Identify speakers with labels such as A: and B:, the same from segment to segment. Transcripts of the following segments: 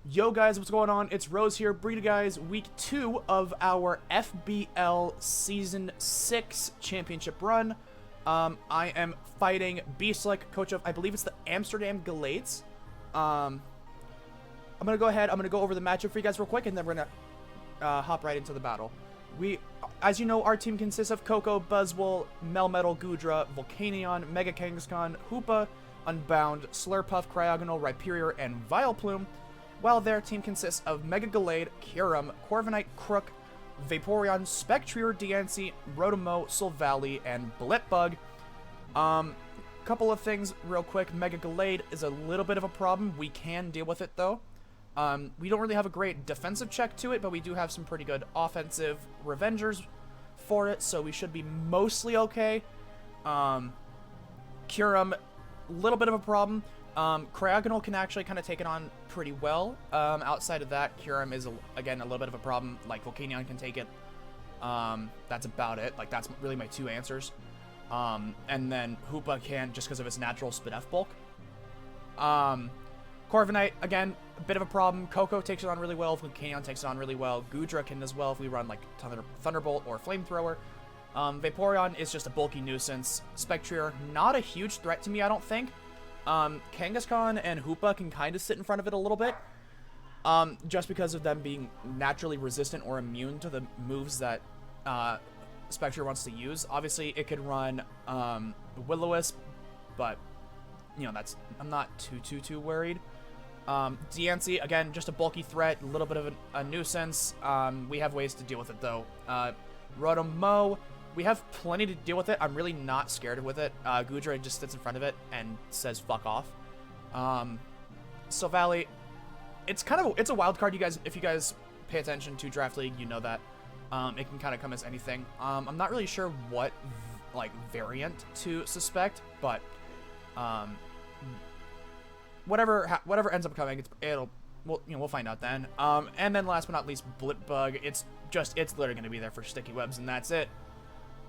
A: Yo guys, what's going on? It's Rose here, bringing you guys week 2 of our FBL Season 6 championship run. I am fighting Beastlick, coach of, I believe it's the Amsterdam Gallades. I'm going to go ahead, I'm going to go over the matchup for you guys real quick, and then we're going to hop right into the battle. As you know, our team consists of Coco, Buzzwole, Melmetal, Goodra, Volcanion, Mega Kangaskhan, Hoopa, Unbound, Slurpuff, Cryogonal, Rhyperior, and Vileplume, while their team consists of Mega Gallade, Kyurem, Corviknight, Crook, Vaporeon, Spectrier, Diancie, Rotomo, Silvally, and Blipbug. Couple of things real quick. Mega Gallade is a little bit of a problem. We can deal with it, though. We don't really have a great defensive check to it, but we do have some pretty good offensive Revengers for it, so we should be mostly okay. Kyurem, little bit of a problem. Cryogonal can actually kind of take it on pretty well. Outside of that, Kyurem is, again, a little bit of a problem. Like, Volcanion can take it. That's about it. Like, that's really my two answers. And then Hoopa can, just because of its natural Spit F bulk. Corviknight, again, a bit of a problem. Coco takes it on really well. Volcanion takes it on really well. Goodra can as well if we run, like, Thunderbolt or Flamethrower. Vaporeon is just a bulky nuisance. Spectrier, not a huge threat to me, I don't think. Kangaskhan and Hoopa can kind of sit in front of it a little bit, just because of them being naturally resistant or immune to the moves that Spectrier wants to use. Obviously, it could run Will-O-Wisp, but, you know, I'm not too worried. Diancie, again, just a bulky threat, a little bit of a nuisance. We have ways to deal with it, though. Rotomo, we have plenty to deal with it. I'm really not scared with it. Goodra just sits in front of it and says fuck off. Silvally, it's a wild card, you guys. If you guys pay attention to Draft League, you know that. It can kind of come as anything. I'm not really sure what like variant to suspect, but whatever ends up coming, we'll find out then. And then last but not least, Blipbug. It's literally going to be there for sticky webs, and that's it.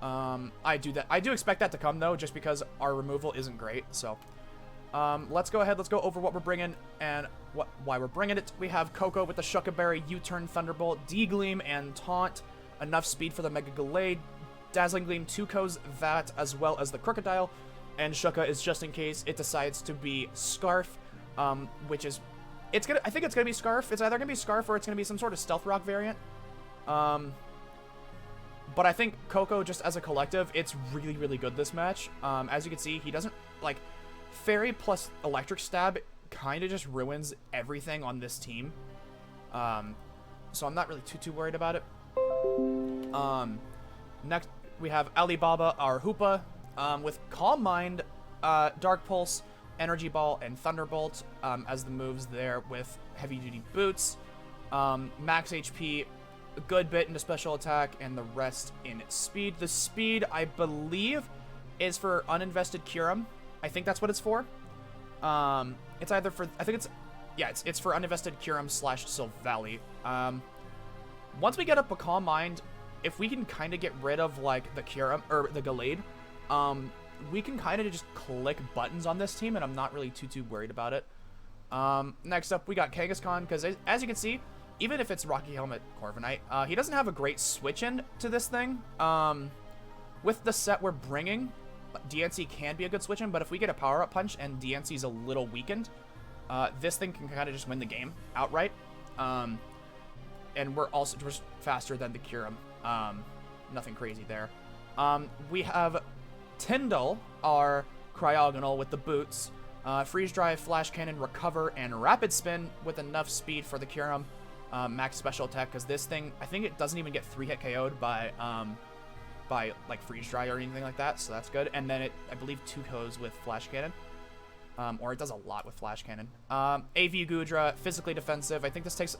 A: I do expect that to come, though, just because our removal isn't great. So let's go ahead, let's go over what we're bringing and why we're bringing it. We have Coco with the Shuca Berry, U-Turn, Thunderbolt, D-Gleam, and Taunt. Enough speed for the Mega Gallade. Dazzling Gleam 2-Co's that, as well as the Crocodile. And Shuca is just in case it decides to be Scarf, which is, I think it's gonna be Scarf. It's either gonna be Scarf or it's gonna be some sort of Stealth Rock variant. But I think Coco, just as a collective, it's really, really good this match. As you can see, he doesn't, like, Fairy plus Electric Stab kind of just ruins everything on this team. So I'm not really too worried about it. Next, we have Alibaba, our Hoopa, with Calm Mind, Dark Pulse, Energy Ball, and Thunderbolt as the moves there with Heavy Duty Boots. Max HP, a good bit into special attack, and the rest in speed. The speed, I believe, is for uninvested Kyurem. I think that's what it's for. It's either for, I think it's, yeah, it's for uninvested Kyurem / Silvally. Once we get up a Calm Mind, if we can kind of get rid of, like, the Kyurem, or the Gallade, we can kind of just click buttons on this team, and I'm not really too worried about it. Next up, we got Kangaskhan, because as you can see, even if it's Rocky Helmet Corviknight, he doesn't have a great switch-in to this thing. With the set we're bringing, Diancie can be a good switch-in, but if we get a power-up punch and Diancie's a little weakened, this thing can kind of just win the game outright. And we're also just faster than the Kyurem. Nothing crazy there. We have Tyndall, our Cryogonal, with the boots. Freeze Dry, Flash Cannon, Recover, and Rapid Spin with enough speed for the Kyurem. Max special attack, because this thing, I think it doesn't even get 3-hit KO'd by like Freeze Dry or anything like that, so that's good. And then it, I believe, 2-Co's with Flash Cannon. Or it does a lot with Flash Cannon. AV Goodra, physically defensive. I think this takes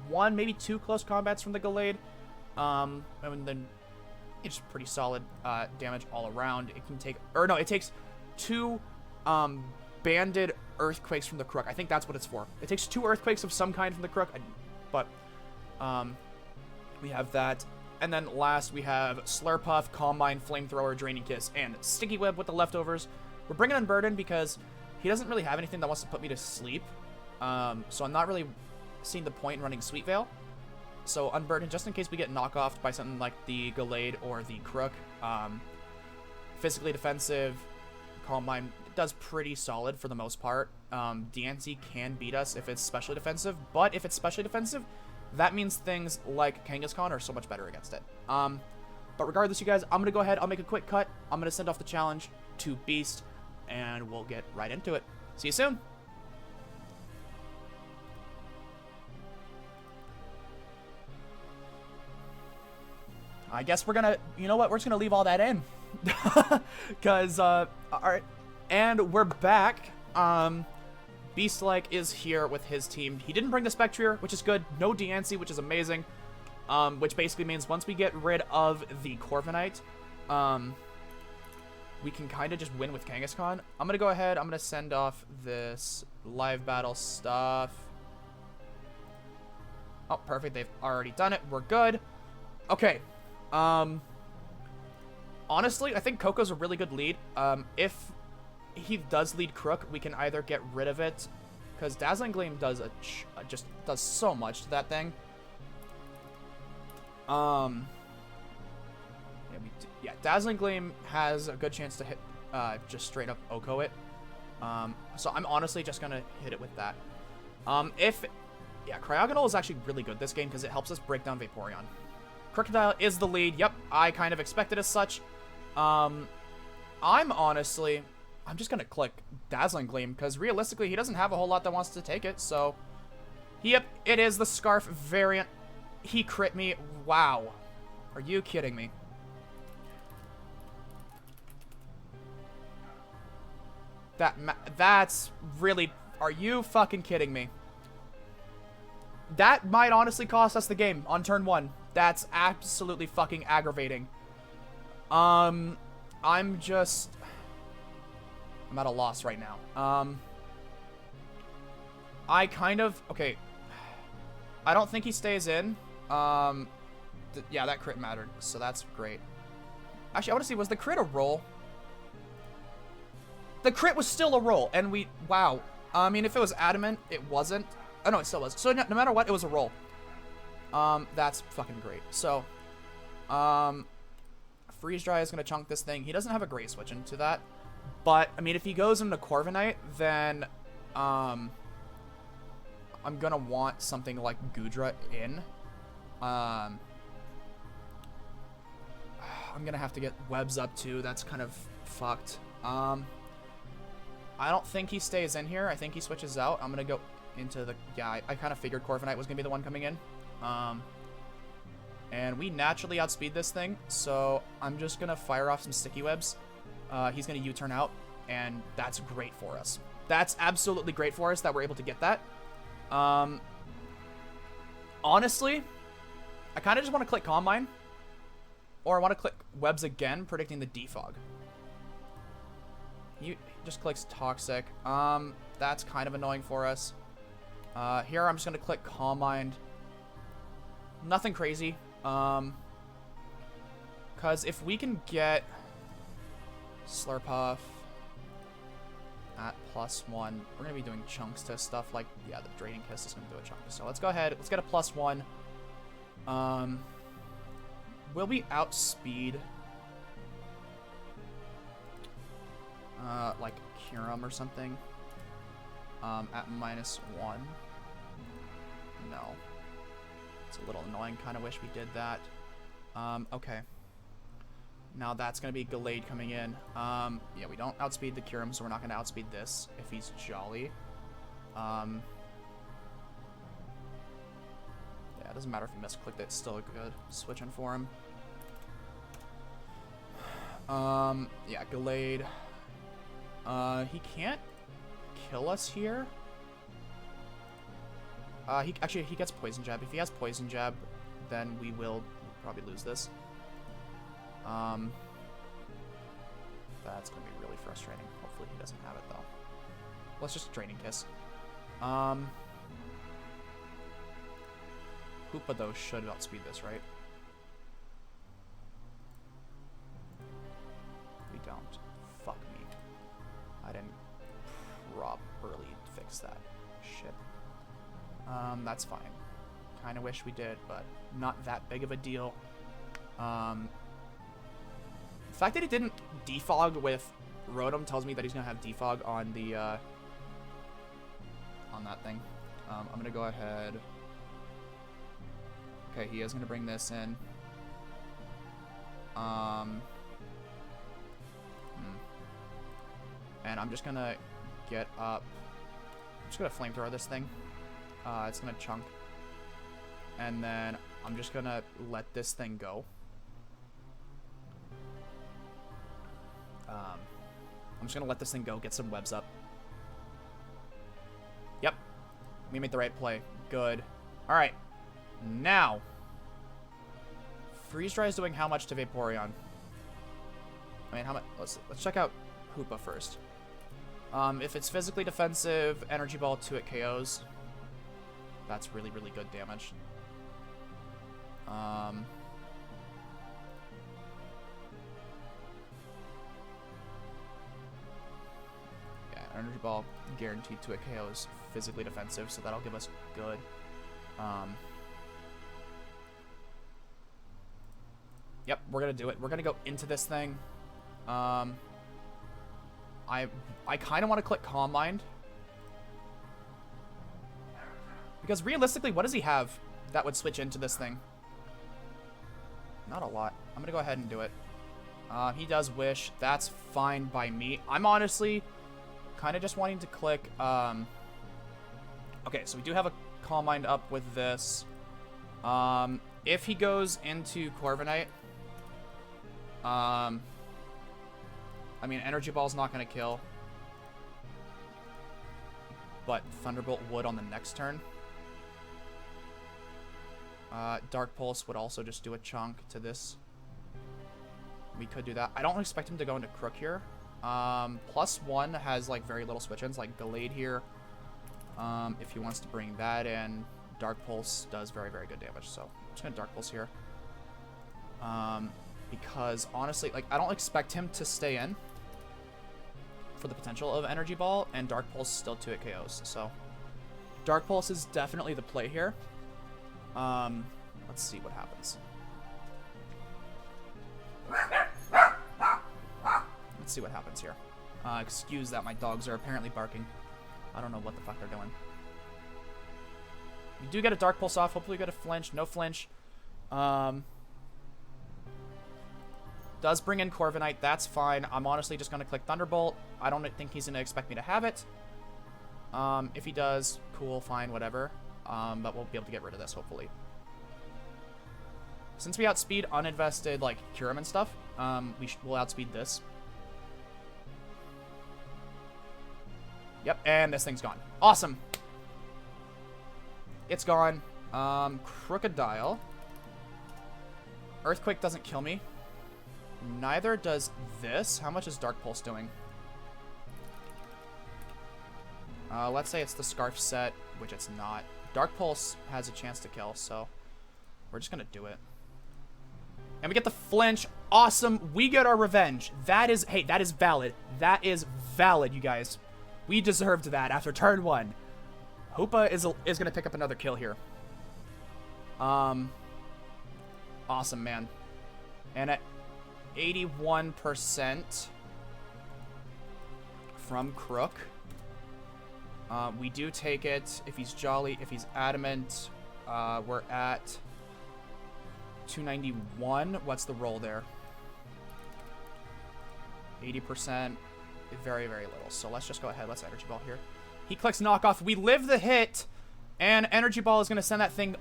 A: 1, maybe 2 close combats from the Gallade. And then it's pretty solid damage all around. It can take, or no, it takes 2 banded Earthquakes from the Crook. I think that's what it's for. It takes 2 Earthquakes of some kind from the Crook, but we have that. And then last, we have Slurpuff, Calm Mind, Flamethrower, Draining Kiss, and Sticky Web with the leftovers. We're bringing Unburden because he doesn't really have anything that wants to put me to sleep. So I'm not really seeing the point in running Sweet Veil. So Unburden, just in case we get knockoffed by something like the Gallade or the Crook. Physically defensive, Calm Mind does pretty solid for the most part. DNC can beat us if it's specially defensive, but if it's specially defensive, that means things like Kangaskhan are so much better against it. But regardless, you guys, I'm going to go ahead. I'll make a quick cut. I'm going to send off the challenge to Beast, and we'll get right into it. See you soon. I guess we're going to, you know what? We're just going to leave all that in. Because, all right. And we're back. Beast-like is here with his team. He didn't bring the Spectrier, which is good. No DNC, which is amazing. Which basically means once we get rid of the Corviknight, we can kind of just win with Kangaskhan. I'm going to go ahead. I'm going to send off this live battle stuff. Oh, perfect. They've already done it. We're good. Okay. Honestly, I think Coco's a really good lead. If he does lead Crook, we can either get rid of it, because Dazzling Gleam does just does so much to that thing. Yeah, Dazzling Gleam has a good chance to hit, just straight up Oko it. So I'm honestly just gonna hit it with that. Yeah, Cryogonal is actually really good this game because it helps us break down Vaporeon. Crocodile is the lead. Yep, I kind of expected as such. I'm just gonna click Dazzling Gleam because realistically he doesn't have a whole lot that wants to take it. So, yep, it is the Scarf variant. He crit me. Wow, are you kidding me? That's really. Are you fucking kidding me? That might honestly cost us the game on turn 1. That's absolutely fucking aggravating. I'm at a loss right now. Okay. I don't think he stays in. Yeah, that crit mattered, so that's great. Actually, I want to see, was the crit a roll? The crit was still a roll, and wow. I mean, if it was adamant, it wasn't. Oh, no, it still was. So no matter what, it was a roll. That's fucking great. So, Freeze Dry is going to chunk this thing. He doesn't have a great switch into that. But, I mean, if he goes into Corviknight, then, I'm going to want something like Goodra in. I'm going to have to get webs up, too. That's kind of fucked. I don't think he stays in here. I think he switches out. I'm going to go into the... Yeah, I kind of figured Corviknight was going to be the one coming in. And we naturally outspeed this thing, so I'm just going to fire off some Sticky Webs. He's going to U-turn out, and that's great for us. That's absolutely great for us that we're able to get that. Honestly, I kind of just want to click Calm Mind, or I want to click Webs again, predicting the Defog. He just clicks Toxic. That's kind of annoying for us. Here I'm just going to click Calm Mind. Nothing crazy. Because if we can get Slurpuff at +1, we're going to be doing chunks to stuff like, yeah, the Draining Kiss is going to do a chunk. So let's go ahead. Let's get a +1. Will we outspeed like Kyurem or something at -1? No. It's a little annoying. Kind of wish we did that. Okay. Now that's going to be Gallade coming in. Yeah, we don't outspeed the Kyurem, so we're not going to outspeed this if he's Jolly. Yeah, it doesn't matter if he misclicked it. It's still a good switch in for him. Yeah, Gallade. He can't kill us here. He gets Poison Jab. If he has Poison Jab, then we will probably lose this. That's going to be really frustrating. Hopefully he doesn't have it, though. Let's just Draining Kiss. Hoopa, though, should outspeed this, right? We don't. Fuck me. I didn't properly fix that. Shit. That's fine. Kind of wish we did, but not that big of a deal. The fact that it didn't defog with Rotom tells me that he's going to have defog on the, on that thing. I'm going to go ahead. Okay, he is going to bring this in. And I'm just going to get up. I'm just going to flamethrower this thing. It's going to chunk. And then I'm just going to let this thing go. I'm just going to let this thing go, get some webs up. Yep. We made the right play. Good. All right. Now, Freeze Dry is doing how much to Vaporeon? I mean, how much? Let's check out Hoopa first. If it's physically defensive, Energy Ball 2 it KOs. That's really, really good damage. Yeah, Energy Ball guaranteed 2 it KOs, physically defensive, so that'll give us good. Yep, we're gonna do it. We're gonna go into this thing. I kind of want to click Calm Mind. Because realistically, what does he have that would switch into this thing? Not a lot. I'm going to go ahead and do it. He does Wish. That's fine by me. I'm honestly kind of just wanting to click... Okay, so we do have a Calm Mind up with this. If he goes into Corviknight... I mean, Energy Ball's not going to kill. But Thunderbolt would on the next turn. Dark Pulse would also just do a chunk to this. We could do that. I don't expect him to go into Crook here. +1 has like very little switch-ins, like Gallade here. If he wants to bring that in, Dark Pulse does very, very good damage. So I'm just going to Dark Pulse here. Because honestly, like, I don't expect him to stay in for the potential of Energy Ball, and Dark Pulse still 2 hit KOs. So Dark Pulse is definitely the play here. Let's see what happens. Let's see what happens here. Excuse that, my dogs are apparently barking. I don't know what the fuck they're doing. You do get a Dark Pulse off. Hopefully you get a flinch. No flinch. Does bring in Corviknight. That's fine. I'm honestly just going to click Thunderbolt. I don't think he's going to expect me to have it. If he does, cool, fine, whatever. But we'll be able to get rid of this, hopefully. Since we outspeed uninvested, like, Kyurem and stuff, we'll outspeed this. Yep, and this thing's gone. Awesome. It's gone. Crocodile. Earthquake doesn't kill me. Neither does this. How much is Dark Pulse doing? Let's say it's the Scarf set, which it's not. Dark Pulse has a chance to kill, so we're just going to do it. And we get the flinch. Awesome. We get our revenge. That is, hey, that is valid. That is valid, you guys. We deserved that after turn 1. Hoopa is going to pick up another kill here. Awesome, man. And at 81% from Crook. We do take it. If he's Jolly, if he's Adamant, we're at 291. What's the roll there? 80%. Very, very little. So let's just go ahead. Let's Energy Ball here. He clicks Knockoff. We live the hit. And Energy Ball is going to send that thing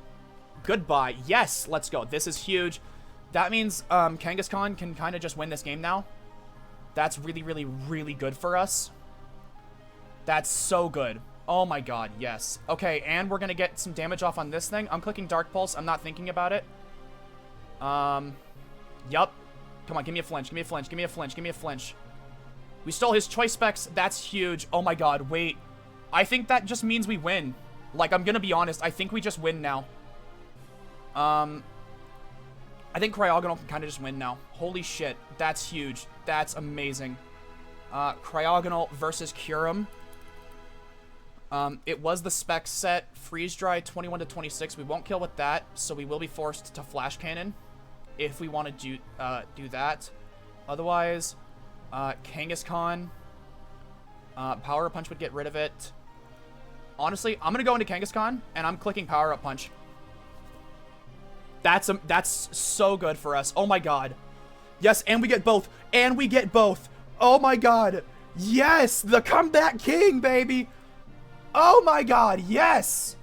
A: goodbye. Yes, let's go. This is huge. That means Kangaskhan can kind of just win this game now. That's really, really, really good for us. That's so good. Oh my god, yes. Okay, and we're going to get some damage off on this thing. I'm clicking Dark Pulse. I'm not thinking about it. Yup. Come on, give me a flinch. Give me a flinch. Give me a flinch. Give me a flinch. We stole his choice specs. That's huge. Oh my god, wait. I think that just means we win. Like, I'm going to be honest. I think we just win now. I think Cryogonal can kind of just win now. Holy shit. That's huge. That's amazing. Cryogonal versus Kyurem. It was the spec set, freeze dry 21 to 26. We won't kill with that, so we will be forced to flash cannon if we want to do that. Otherwise, Kangaskhan, Power Up Punch would get rid of it. Honestly, I'm gonna go into Kangaskhan and I'm clicking Power Up Punch. That's so good for us. Oh my god. Yes, and we get both. And we get both. Oh my god. Yes, the comeback king, baby. Oh my god, yes!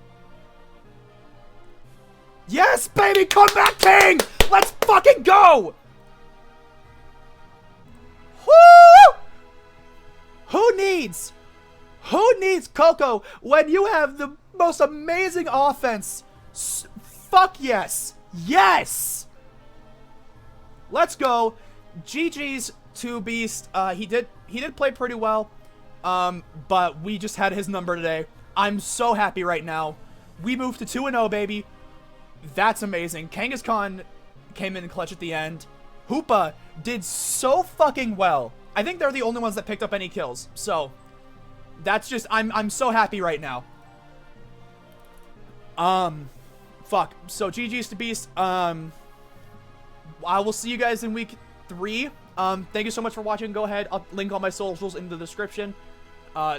A: Yes, baby, comeback king! Let's fucking go! Woo! Who needs Coco when you have the most amazing offense? Fuck yes! Yes! Let's go. GG's to Beast. He did play pretty well. But we just had his number today. I'm so happy right now. We moved to 2-0, baby. That's amazing. Kangaskhan came in clutch at the end. Hoopa did so fucking well. I think they're the only ones that picked up any kills. So, that's just, I'm so happy right now. Fuck. So, GG's to Beast. I will see you guys in week 3. Thank you so much for watching. Go ahead. I'll link all my socials in the description.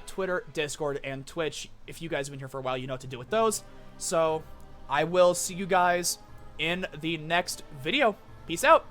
A: Twitter, Discord, and Twitch. If you guys have been here for a while, you know what to do with those. So, I will see you guys in the next video. Peace out.